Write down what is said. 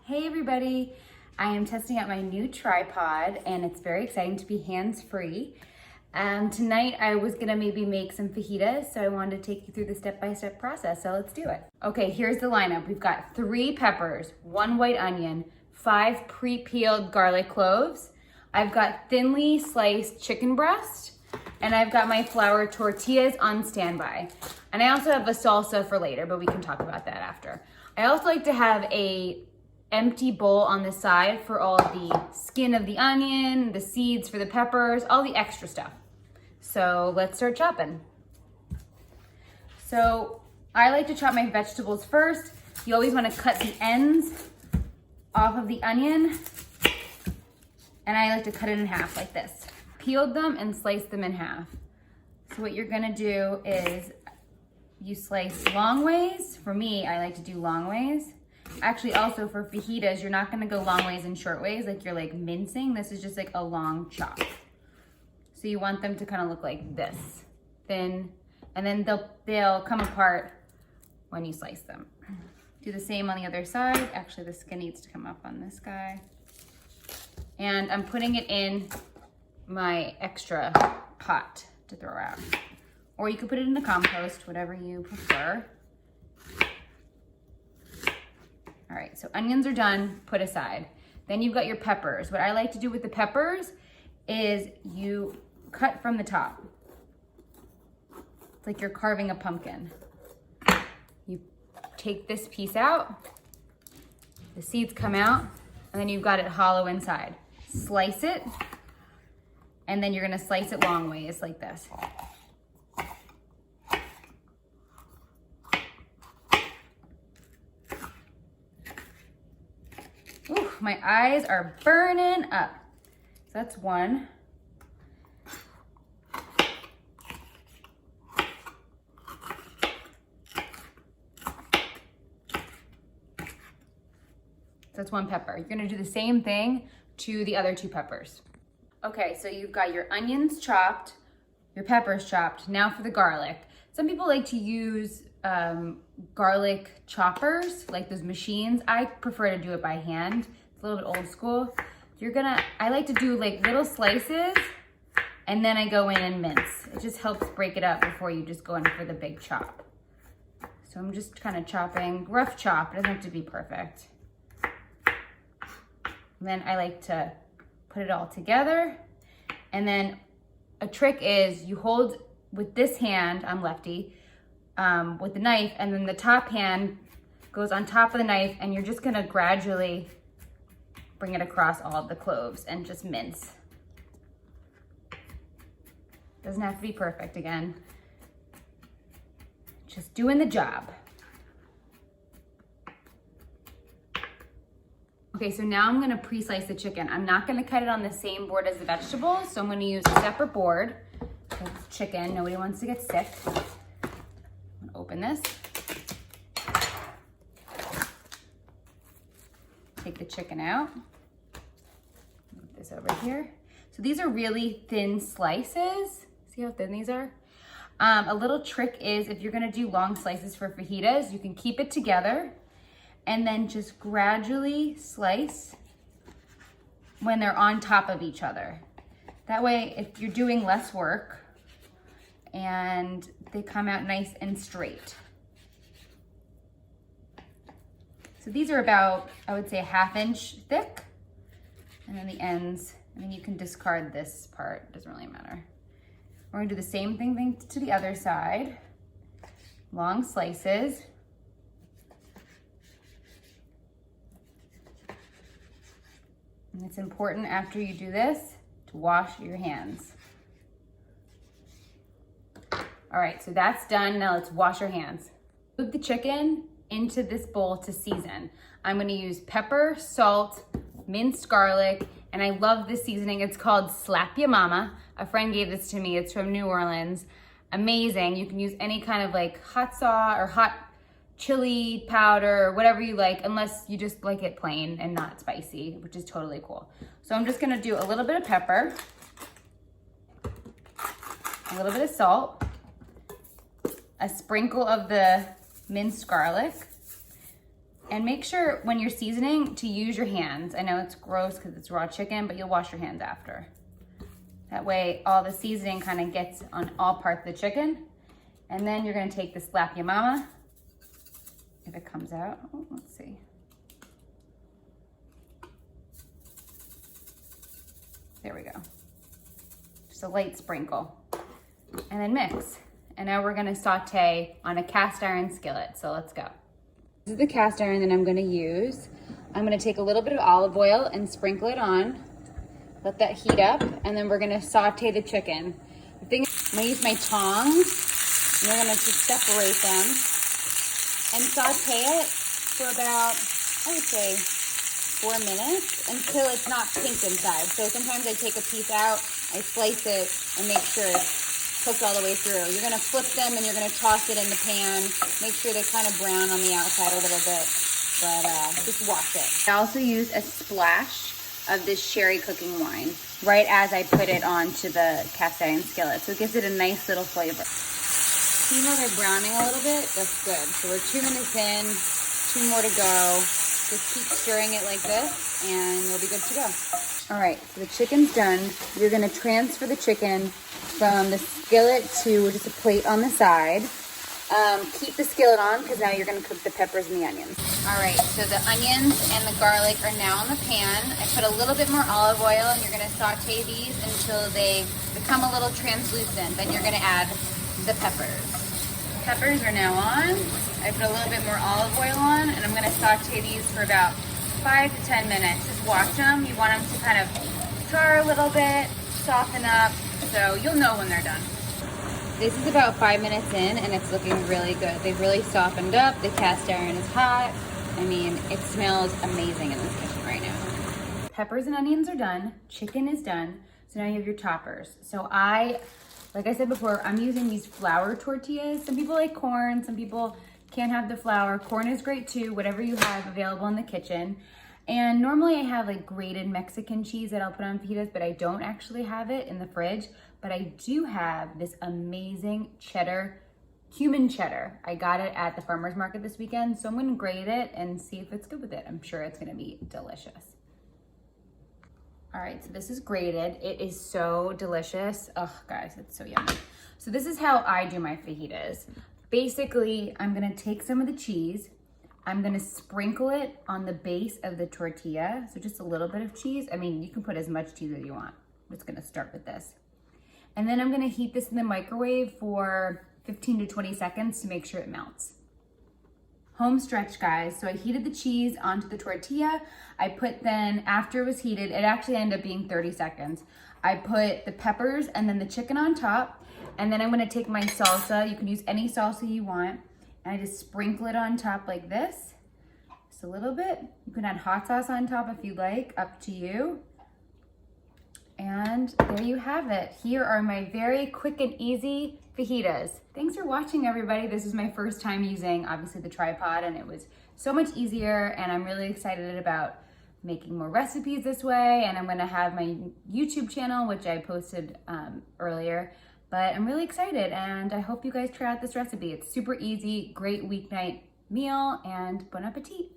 Hey everybody, I am testing out my new tripod and it's very exciting to be hands-free. Tonight I was gonna maybe make some fajitas, so I wanted to take you through the step-by-step process, so let's do it. Okay, here's the lineup. We've got 3 peppers, 1 white onion, 5 pre-peeled garlic cloves. I've got thinly sliced chicken breast, and I've got my flour tortillas on standby. And I also have a salsa for later, but we can talk about that after. I also like to have a empty bowl on the side for all of the skin of the onion, the seeds for the peppers, all the extra stuff. So let's start chopping. So I like to chop my vegetables first. You always want to cut the ends off of the onion, and I like to cut it in half like this. Peeled them and sliced them in half. So what you're gonna do is you slice long ways. For me, I like to do long ways. Actually, also for fajitas, you're not gonna go long ways and short ways like you're like mincing. This is just like a long chop. So you want them to kind of look like this, thin, and then they'll come apart when you slice them. Do the same on the other side. Actually, the skin needs to come up on this guy. And I'm putting it in my extra pot to throw out. Or you could put it in the compost, whatever you prefer. All right, so onions are done, put aside. Then you've got your peppers. What I like to do with the peppers is you cut from the top. It's like you're carving a pumpkin. You take this piece out, the seeds come out, and then you've got it hollow inside. Slice it, and then you're gonna slice it long ways like this. Ooh, my eyes are burning up. So that's one. So that's 1 pepper. You're gonna do the same thing to the other 2 peppers. Okay, so you've got your onions chopped, your peppers chopped. Now for the garlic. Some people like to use garlic choppers, like those machines. I prefer to do it by hand. It's a little bit old school. I like to do like little slices and then I go in and mince. It just helps break it up before you just go in for the big chop. So I'm just kind of chopping, rough chop, it doesn't have to be perfect. And then I like to put it all together. And then a trick is you hold with this hand, I'm lefty, with the knife, and then the top hand goes on top of the knife, and you're just gonna gradually bring it across all of the cloves and just mince. Doesn't have to be perfect again. Just doing the job. Okay, so now I'm gonna pre-slice the chicken. I'm not gonna cut it on the same board as the vegetables, so I'm gonna use a separate board. It's chicken, nobody wants to get sick. I'm gonna open this. Take the chicken out. Move this over here. So these are really thin slices. See how thin these are? A little trick is if you're gonna do long slices for fajitas, you can keep it together and then just gradually slice when they're on top of each other. That way, if you're doing less work and they come out nice and straight. So these are about, I would say, 1/2 inch thick. And then the ends, and then you can discard this part, doesn't really matter. We're gonna do the same thing to the other side. Long slices. And it's important after you do this to wash your hands. All right, so that's done. Now let's wash our hands. Put the chicken into this bowl to season. I'm gonna use pepper, salt, minced garlic, and I love this seasoning. It's called Slap Ya Mama. A friend gave this to me. It's from New Orleans. Amazing. You can use any kind of like hot sauce or hot chili powder, whatever you like, unless you just like it plain and not spicy, which is totally cool. So I'm just gonna do a little bit of pepper, a little bit of salt, a sprinkle of the minced garlic, And make sure when you're seasoning to use your hands. I know it's gross because it's raw chicken, but you'll wash your hands after. That way all the seasoning kind of gets on all parts of the chicken. And then you're gonna take the Slap Ya Mama, if it comes out. Oh, let's see. There we go. Just a light sprinkle. And then mix. And now we're gonna saute on a cast iron skillet, so let's go. This is the cast iron that I'm gonna use. I'm gonna take a little bit of olive oil and sprinkle it on. Let that heat up, and then we're gonna saute the chicken. The thing is, I'm gonna use my tongs, and we're gonna just separate them and saute it for about, I would say, 4 minutes until it's not pink inside. So sometimes I take a piece out, I slice it, and make sure it's cooked all the way through. You're gonna flip them and you're gonna toss it in the pan. Make sure they're kind of brown on the outside a little bit, but just wash it. I also use a splash of this sherry cooking wine right as I put it onto the cast iron skillet. So it gives it a nice little flavor. See how they're browning a little bit? That's good. So we're 2 minutes in, 2 more to go. Just keep stirring it like this and we'll be good to go. All right, so the chicken's done. You're gonna transfer the chicken from the skillet to just a plate on the side. Keep the skillet on because now you're gonna cook the peppers and the onions. All right, so the onions and the garlic are now in the pan. I put a little bit more olive oil and you're gonna saute these until they become a little translucent. Then you're gonna add the peppers. Peppers are now on. I put a little bit more olive oil on and I'm gonna saute these for about 5 to 10 minutes. Just watch them. You want them to kind of char a little bit, soften up, so you'll know when they're done. This is about 5 minutes in and it's looking really good. They've really softened up. The cast iron is hot. I mean, it smells amazing in this kitchen right now. Peppers and onions are done. Chicken is done. So now you have your toppers. So like I said before, I'm using these flour tortillas. Some people like corn, some people can't have the flour. Corn is great too, whatever you have available in the kitchen. And normally I have like grated Mexican cheese that I'll put on fajitas, but I don't actually have it in the fridge. But I do have this amazing cheddar, cumin cheddar. I got it at the farmer's market this weekend, so I'm gonna grate it and see if it's good with it. I'm sure it's gonna be delicious. All right, so this is grated. It is so delicious. Oh, guys, it's so yummy. So this is how I do my fajitas. Basically, I'm gonna take some of the cheese, I'm gonna sprinkle it on the base of the tortilla. So just a little bit of cheese. I mean, you can put as much cheese as you want. I'm just gonna start with this. And then I'm gonna heat this in the microwave for 15 to 20 seconds to make sure it melts. Home stretch, guys. So I heated the cheese onto the tortilla. I put then, after it was heated, it actually ended up being 30 seconds. I put the peppers and then the chicken on top. And then I'm gonna take my salsa. You can use any salsa you want. And I just sprinkle it on top like this. Just a little bit. You can add hot sauce on top if you like, up to you. And there you have it. Here are my very quick and easy fajitas. Thanks for watching, everybody. This is my first time using, obviously, the tripod, and it was so much easier, and I'm really excited about making more recipes this way, and I'm gonna have my YouTube channel, which I posted earlier, but I'm really excited, and I hope you guys try out this recipe. It's super easy, great weeknight meal, and bon appetit.